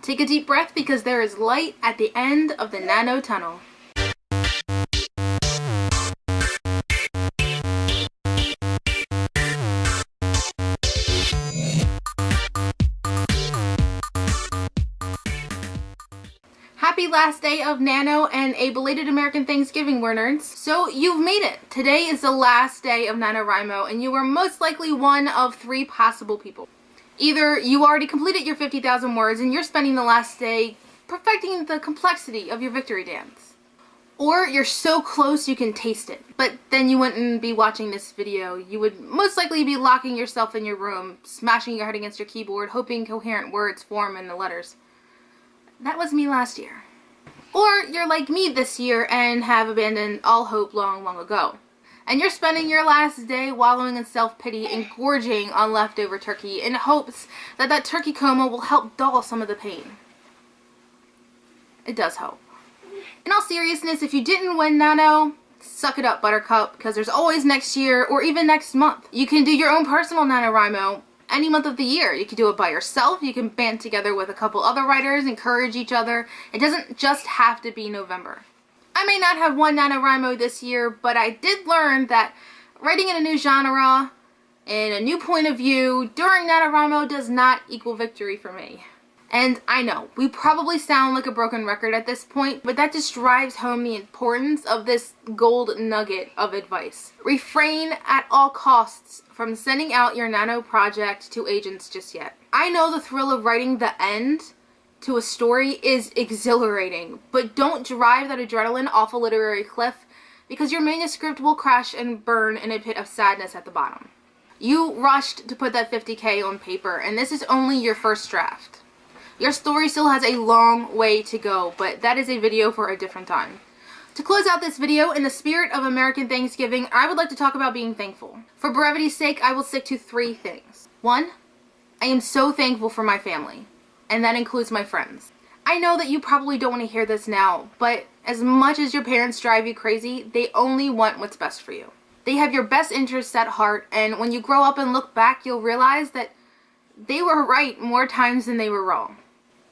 Take a deep breath because there is light at the end of the nano tunnel. Happy last day of Nano and a belated American Thanksgiving, we're nerds. So you've made it. Today is the last day of NaNoWriMo and you are most likely one of 3 possible people. Either you already completed your 50,000 words and you're spending the last day perfecting the complexity of your victory dance. Or you're so close you can taste it, but then you wouldn't be watching this video. You would most likely be locking yourself in your room, smashing your head against your keyboard, hoping coherent words form in the letters. That was me last year. Or you're like me this year and have abandoned all hope long ago. And you're spending your last day wallowing in self-pity and gorging on leftover turkey in hopes that that turkey coma will help dull some of the pain. It does help. In all seriousness, if you didn't win Nano, suck it up, Buttercup, because there's always next year or even next month. You can do your own personal NaNoWriMo any month of the year. You can do it by yourself, you can band together with a couple other writers, encourage each other. It doesn't just have to be November. I may not have won NaNoWriMo this year, but I did learn that writing in a new genre, in a new point of view, during NaNoWriMo does not equal victory for me. And I know, we probably sound like a broken record at this point, but that just drives home the importance of this gold nugget of advice. Refrain at all costs from sending out your Nano project to agents just yet. I know the thrill of writing the end to a story is exhilarating, but don't drive that adrenaline off a literary cliff because your manuscript will crash and burn in a pit of sadness at the bottom. You rushed to put that 50K on paper, and this is only your first draft. Your story still has a long way to go, but that is a video for a different time. To close out this video, in the spirit of American Thanksgiving, I would like to talk about being thankful. For brevity's sake, I will stick to 3 things. 1, I am so thankful for my family, and that includes my friends. I know that you probably don't want to hear this now, but as much as your parents drive you crazy, they only want what's best for you. They have your best interests at heart, and when you grow up and look back, you'll realize that they were right more times than they were wrong.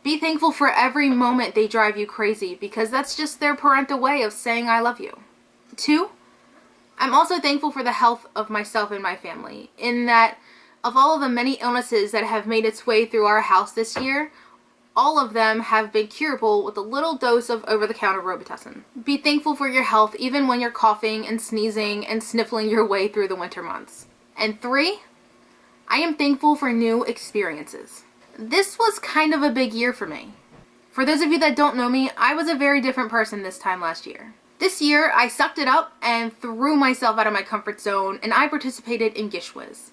Be thankful for every moment they drive you crazy because that's just their parental way of saying I love you. 2, I'm also thankful for the health of myself and my family, in that of all of the many illnesses that have made its way through our house this year, all of them have been curable with a little dose of over-the-counter Robitussin. Be thankful for your health even when you're coughing and sneezing and sniffling your way through the winter months. And 3, I am thankful for new experiences. This was kind of a big year for me. For those of you that don't know me, I was a very different person this time last year. This year, I sucked it up and threw myself out of my comfort zone, and I participated in Gishwhes.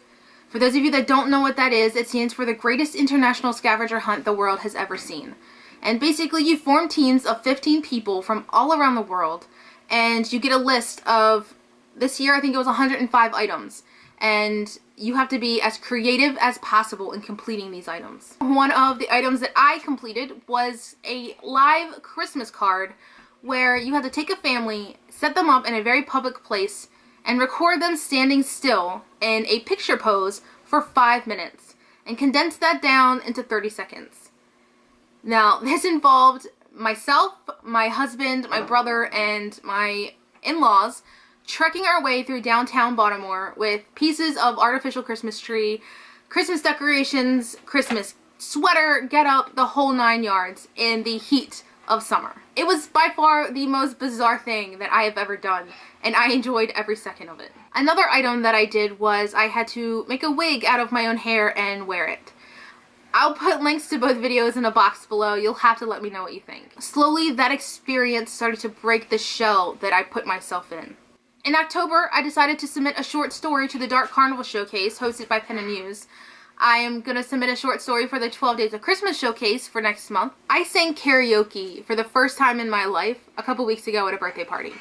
For those of you that don't know what that is, it stands for the greatest international scavenger hunt the world has ever seen. And basically, you form teams of 15 people from all around the world, and you get a list of, this year I think it was 105 items. And you have to be as creative as possible in completing these items. One of the items that I completed was a live Christmas card where you had to take a family, set them up in a very public place, and record them standing still in a picture pose for 5 minutes and condense that down into 30 seconds. Now, this involved myself, my husband, my brother, and my in-laws trekking our way through downtown Baltimore with pieces of artificial Christmas tree, Christmas decorations, Christmas sweater, get up, the whole 9 yards in the heat of summer. It was by far the most bizarre thing that I have ever done, and I enjoyed every second of it. Another item that I did was I had to make a wig out of my own hair and wear it. I'll put links to both videos in a box below. You'll have to let me know what you think. Slowly, that experience started to break the shell that I put myself in. In October, I decided to submit a short story to the Dark Carnival Showcase hosted by Pen & Muse. I am going to submit a short story for the 12 Days of Christmas Showcase for next month. I sang karaoke for the first time in my life a couple weeks ago at a birthday party.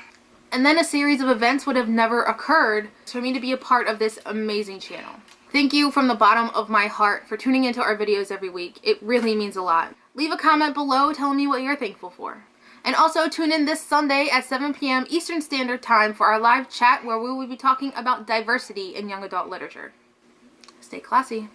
And then a series of events would have never occurred for me to be a part of this amazing channel. Thank you from the bottom of my heart for tuning into our videos every week. It really means a lot. Leave a comment below telling me what you're thankful for. And also tune in this Sunday at 7 p.m. Eastern Standard Time for our live chat where we will be talking about diversity in young adult literature. Stay classy.